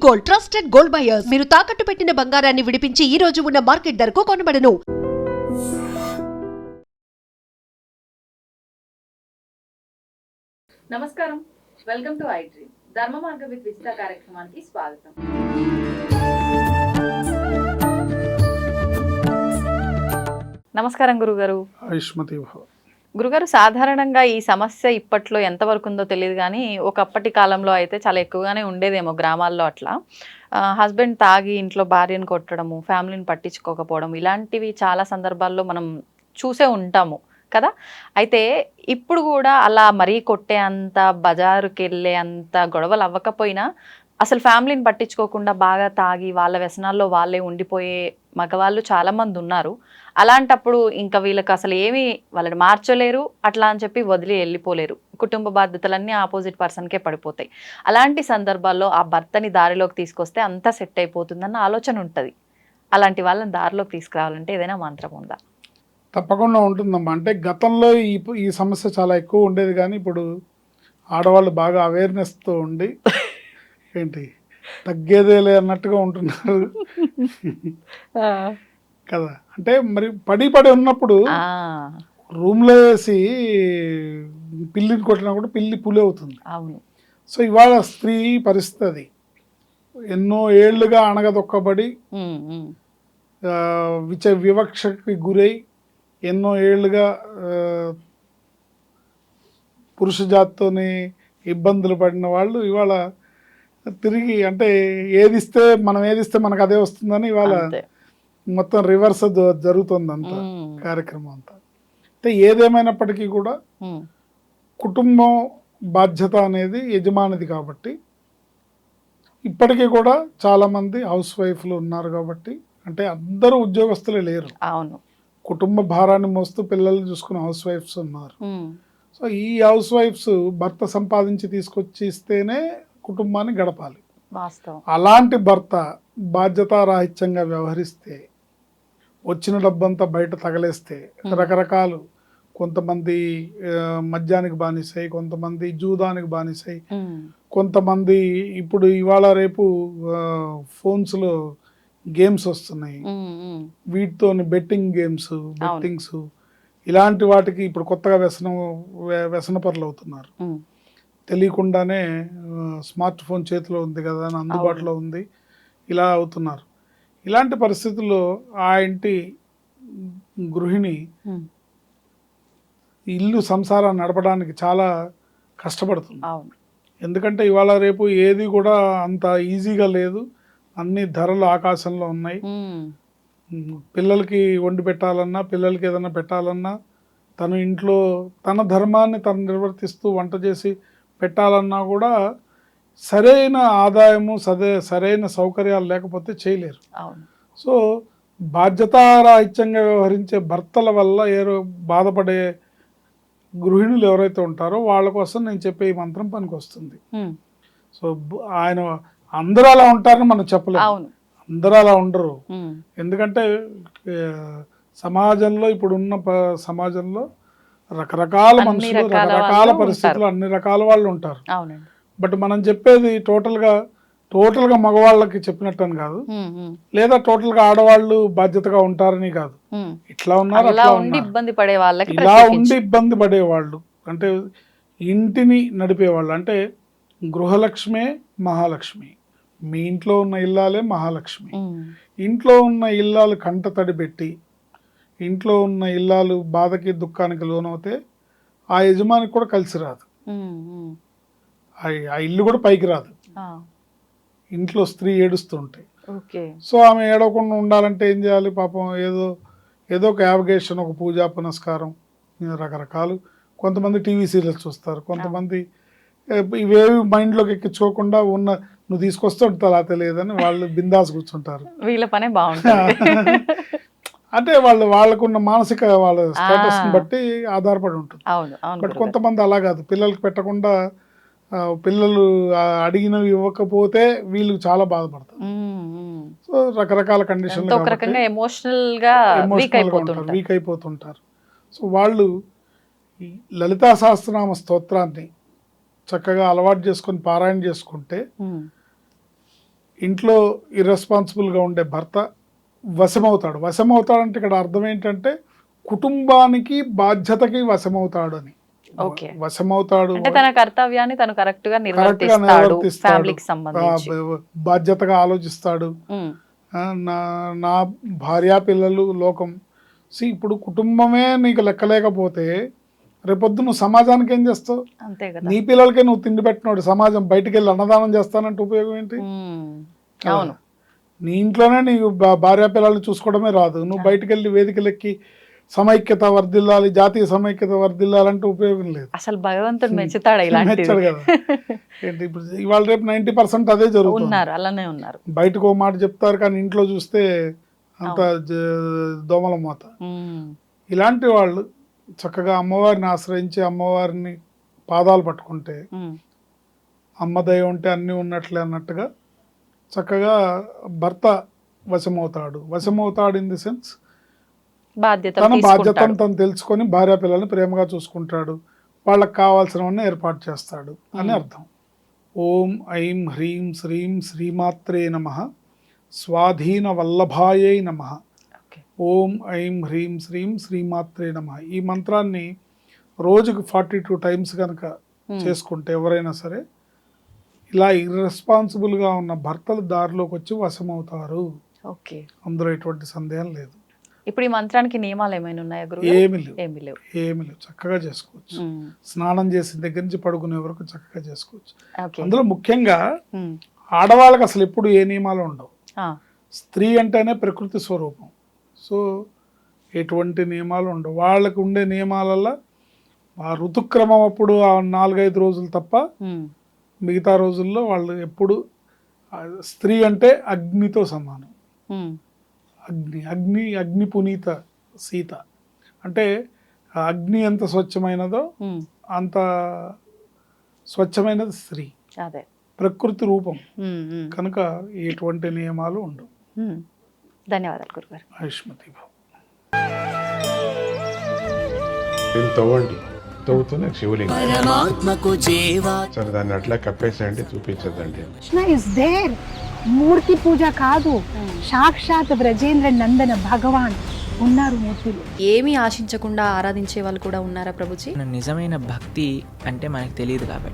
Gold, trusted gold buyers. మీరు తాకట్టు పెట్టిన బంగారాన్ని విడిపించి ఈ రోజు ఉన్న మార్కెట్ ధరకు కొనబడను. నమస్కారం, వెల్కమ్ టు ఐ డ్రీమ్. ధర్మ మార్గ విత్ విజిత కార్యక్రమానికి స్వాగతం. నమస్కారం గురుగారు. గురుగారు, సాధారణంగా ఈ సమస్య ఇప్పట్లో ఎంతవరకు ఉందో తెలియదు కానీ ఒకప్పటి కాలంలో అయితే చాలా ఎక్కువగానే ఉండేదేమో గ్రామాల్లో. అట్లా హస్బెండ్ తాగి ఇంట్లో భార్యను కొట్టడము, ఫ్యామిలీని పట్టించుకోకపోవడం, ఇలాంటివి చాలా సందర్భాల్లో మనం చూసే ఉంటాము కదా. అయితే ఇప్పుడు కూడా అలా మరీ కొట్టే అంత, బజారుకి వెళ్ళే అంత గొడవలు అవ్వకపోయినా అసలు ఫ్యామిలీని పట్టించుకోకుండా బాగా తాగి వాళ్ళ వ్యసనాల్లో వాళ్ళే ఉండిపోయే మగవాళ్ళు చాలామంది ఉన్నారు. అలాంటప్పుడు ఇంకా వీళ్ళకి అసలు ఏమీ వాళ్ళని మార్చలేరు, అట్లా అని చెప్పి వదిలి వెళ్ళిపోలేరు. కుటుంబ బాధ్యతలన్నీ ఆపోజిట్ పర్సన్కే పడిపోతాయి. అలాంటి సందర్భాల్లో ఆ భర్తని దారిలోకి తీసుకొస్తే అంతా సెట్ అయిపోతుందన్న ఆలోచన ఉంటుంది. అలాంటి వాళ్ళని దారిలోకి తీసుకురావాలంటే ఏదైనా మంత్రం ఉందా? తప్పకుండా ఉంటుందమ్మా. అంటే గతంలో ఈ సమస్య చాలా ఎక్కువ ఉండేది, కానీ ఇప్పుడు ఆడవాళ్ళు బాగా అవేర్నెస్తో ఉండి ఏంటి తగ్గేదేలే అన్నట్టుగా ఉంటున్నారు కదా. అంటే మరి పడి ఉన్నప్పుడు రూమ్లో వేసి పిల్లిని కొట్టినా కూడా పిల్లి పులి అవుతుంది. అవును. సో ఇవాళ స్త్రీ పరిస్థితి అది. ఎన్నో ఏళ్లుగా అణగదొక్కబడి వివక్షకి గురై ఎన్నో ఏళ్ళుగా పురుష జాతితోని ఇబ్బందులు పడిన వాళ్ళు ఇవాళ తిరిగి, అంటే ఏదిస్తే మనకు అదే వస్తుందని ఇవాళ మొత్తం రివర్స్ జరుగుతుంది అంత కార్యక్రమం అంతా. అంటే ఏదేమైనప్పటికీ కూడా కుటుంబం బాధ్యత అనేది యజమానిది కాబట్టి ఇప్పటికీ కూడా చాలామంది హౌస్ వైఫ్లు ఉన్నారు కాబట్టి, అంటే అందరూ ఉద్యోగస్తులే లేరు. అవును. కుటుంబ భారాన్ని మోస్తూ పిల్లల్ని చూసుకున్న హౌస్ వైఫ్స్ ఉన్నారు. సో ఈ హౌస్ వైఫ్స్ భర్త సంపాదించి తీసుకొచ్చి ఇస్తేనే కుటుంబాన్ని గడపాలి. అలాంటి భర్త బాధ్యతారాహిత్యంగా వ్యవహరిస్తే, వచ్చిన డబ్బంతా బయట తగలేస్తే, రకరకాలు, కొంతమంది మద్యానికి బానిసై, కొంతమంది జూదానికి బానిసై, కొంతమంది ఇప్పుడు ఇవాళ రేపు ఫోన్స్లో గేమ్స్ వస్తున్నాయి, వీటితో బెట్టింగ్ గేమ్స్, బెట్టింగ్స్, ఇలాంటి వాటికి ఇప్పుడు కొత్తగా వ్యసనపరులు అవుతున్నారు. తెలియకుండానే స్మార్ట్ ఫోన్ చేతిలో ఉంది కదా అని అందుబాటులో ఉంది, ఇలా అవుతున్నారు. ఇలాంటి పరిస్థితుల్లో ఆ ఇంటి గృహిణి ఇల్లు సంసారాన్ని నడపడానికి చాలా కష్టపడుతుంది. ఎందుకంటే ఇవాళ రేపు ఏది కూడా అంత ఈజీగా లేదు. అన్ని ధరలు ఆకాశంలో ఉన్నాయి. పిల్లలకి వండి పెట్టాలన్నా, పిల్లలకి ఏదైనా పెట్టాలన్నా, తను ఇంట్లో తన ధర్మాన్ని తను నిర్వర్తిస్తూ వంట చేసి పెట్టాలన్నా కూడా సరైన ఆదాయము, సరైన సౌకర్యాలు లేకపోతే చేయలేరు. సో బాధ్యతారాహిత్యంగా వ్యవహరించే భర్తల వల్ల బాధపడే గృహిణులు ఎవరైతే ఉంటారో వాళ్ళ కోసం నేను చెప్పే ఈ మంత్రం పనికి వస్తుంది. సో అందరూ అలా ఉంటారని మనం చెప్పలేము, అందరూ అలా ఉండరు. ఎందుకంటే సమాజంలో, ఇప్పుడున్న సమాజంలో రకరకాల మనుషులు, రకరకాల పరిస్థితులు, అన్ని రకాల వాళ్ళు ఉంటారు. బట్ మనం చెప్పేది టోటల్గా మగవాళ్ళకి చెప్పినట్టు అని కాదు, లేదా టోటల్గా ఆడవాళ్ళు బాధ్యతగా ఉంటారని కాదు. ఇట్లా ఉన్నారు, అట్లా ఉన్నారు. ఇలా ఉండి ఇబ్బంది పడేవాళ్ళు, అంటే ఇంటిని నడిపేవాళ్ళు, అంటే గృహలక్ష్మే మహాలక్ష్మి. మీ ఇంట్లో ఉన్న ఇల్లాలే మహాలక్ష్మి. ఇంట్లో ఉన్న ఇల్లాలు కంట తడి పెట్టి, ఇంట్లో ఉన్న ఇల్లాలు బాధకి దుఃఖానికి లోనవుతే ఆ యజమానికి కూడా కలిసి రాదు, ఆ ఇల్లు కూడా పైకి రాదు. ఇంట్లో స్త్రీ ఏడుస్తుంటాయి. సో ఆమె ఏడవకుండా ఉండాలంటే ఏం చేయాలి? పాపం ఏదో ఒక యావగేషన్, ఒక పూజా పునస్కారం, రకరకాలు. కొంతమంది టీవీ సీరియల్స్ చూస్తారు, కొంతమంది ఇవేవి మైండ్లోకి ఎక్కించుకోకుండా నువ్వు తీసుకొస్తే ఉంటుందా తెలియదని వాళ్ళు బిందాస్ కూర్చుంటారు. వీళ్ళ పనే బాగుంటుంది. అంటే వాళ్ళకున్న మానసిక వాళ్ళ స్టేటస్ని బట్టి ఆధారపడి ఉంటుంది. బట్ కొంతమంది అలా కాదు, పిల్లలకి పెట్టకుండా పిల్లలు అడిగినవి ఇవ్వకపోతే వీళ్ళు చాలా బాధపడతారు. సో రకరకాల కండిషన్లు వీక్ అయిపోతుంటారు. సో వాళ్ళు లలితా సహస్రనామ స్తోత్రాన్ని చక్కగా అలవాటు చేసుకొని పారాయణ చేసుకుంటే ఇంట్లో ఇర్రెస్పాన్సిబుల్గా ఉండే భర్త వశమవుతాడు. వశమవుతాడంటే ఇక్కడ అర్థం ఏంటంటే కుటుంబానికి బాధ్యతకి వశమవుతాడు అని. ఓకే. వశమవుతాడు అంటే తన కర్తవ్యాన్ని తను కరెక్ట్ గా కరెక్ట్గా నిర్వర్తిస్తాడు, నిర్వర్తిస్తాడు, ఫ్యామిలీకి సంబంధించి. బాధ్యతగా ఆలోచిస్తాడు. నా నా భార్య పిల్లలు లోకం. ఇప్పుడు కుటుంబమే నీకు లెక్కలేకపోతే రేపొద్దు నువ్వు సమాజానికి ఏం చేస్తావు? అంతే కదా. నీ పిల్లలకే నువ్వు తిండి పెట్టినోడు సమాజం బయటికి వెళ్ళి అన్నదానం చేస్తానంటే ఉపయోగం ఏంటి? అవును. నీ ఇంట్లోనే నీకు భార్య పిల్లల్ని చూసుకోవడమే రాదు, నువ్వు బయటికి వెళ్ళి వేదికలెక్కి సమైక్యత వర్ధిల్లాలి, జాతీయ సమైక్యత వర్ధిల్లాలంటే ఉపయోగం లేదు. అసలు భగవంతుడు మెచ్చుతాడా ఇలాంటివి? మెచ్చాడు కదా. ఏంటి ఇప్పుడు ఇవాళ రేపు 90% అదే జరుగుతుంది. ఉన్నారు, అలానే ఉన్నారు. బయటకు ఓ మాట చెప్తారు కానీ ఇంట్లో చూస్తే అంత దోమల మూత. ఇలాంటి వాళ్ళు చక్కగా అమ్మవారిని ఆశ్రయించి అమ్మవారిని పాదాలు పట్టుకుంటే అమ్మ దయ ఉంటే అన్నీ ఉన్నట్లే అన్నట్టుగా చక్కగా భర్త వశమవుతాడు ఇన్ ది సెన్స్ తన బాధ్యతను తను తెలుసుకొని భార్య పిల్లల్ని ప్రేమగా చూసుకుంటాడు, వాళ్ళకి కావాల్సినవన్నీ ఏర్పాటు చేస్తాడు అని అర్థం. ఓం ఐం హ్రీం శ్రీం శ్రీమాత్రే నమః స్వాధీన వల్లభాయై నమః. ఓం ఐం హ్రీం శ్రీం శ్రీమాత్రే నమః. ఈ మంత్రాన్ని రోజుకు 42 టైమ్స్ కనుక చేసుకుంటే ఎవరైనా సరే ఇలా ఇర్రెస్పాన్సిబుల్గా ఉన్న భర్తలు దారిలోకి వచ్చి వశమవుతారు. ఓకే, అందులో ఎటువంటి సందేహం లేదు. ఇప్పుడు ఈ మంత్రానికి నియమాలు ఏమైనా ఉన్నాయా గురు? ఏమి లేవు. చక్కగా చేసుకోవచ్చు. స్నానం చేసిన దగ్గర నుంచి పడుకునే వరకు చక్కగా చేసుకోవచ్చు. అందులో ముఖ్యంగా ఆడవాళ్ళకి అసలు ఎప్పుడు ఏ నియమాలు ఉండవు. స్త్రీ అంటేనే ప్రకృతి స్వరూపం. సో ఎటువంటి నియమాలు ఉండవు. వాళ్ళకు ఉండే నియమాలలో ఆ ఋతుక్రమం అప్పుడు ఆ 4-5 రోజులు తప్ప మిగతా రోజుల్లో వాళ్ళు ఎప్పుడు స్త్రీ అంటే అగ్నితో సమానం. అగ్ని పునీత సీత అంటే అగ్ని ఎంత స్వచ్ఛమైనదో అంత స్వచ్ఛమైనది స్త్రీ, అదే ప్రకృతి రూపం కనుక ఎటువంటి నియమాలు ఉండవు. ధన్యవాదాలు గురుగారు. ఆయుష్మతి భవ. తవ్వండి, తవ్వుతూనే శివలింగం సరే దాన్ని అట్లా కప్పేసేయండి, చూపించదండి. మూర్తి పూజ కాదు, సాక్షాత్ బ్రజేంద్ర నందన భగవాన్ ఉన్నారు మూర్తులు. ఏమీ ఆశించకుండా ఆరాధించే వాళ్ళు కూడా ఉన్నారా ప్రభుజీ? నిజమైన భక్తి అంటే మనకు తెలియదు కాబట్టి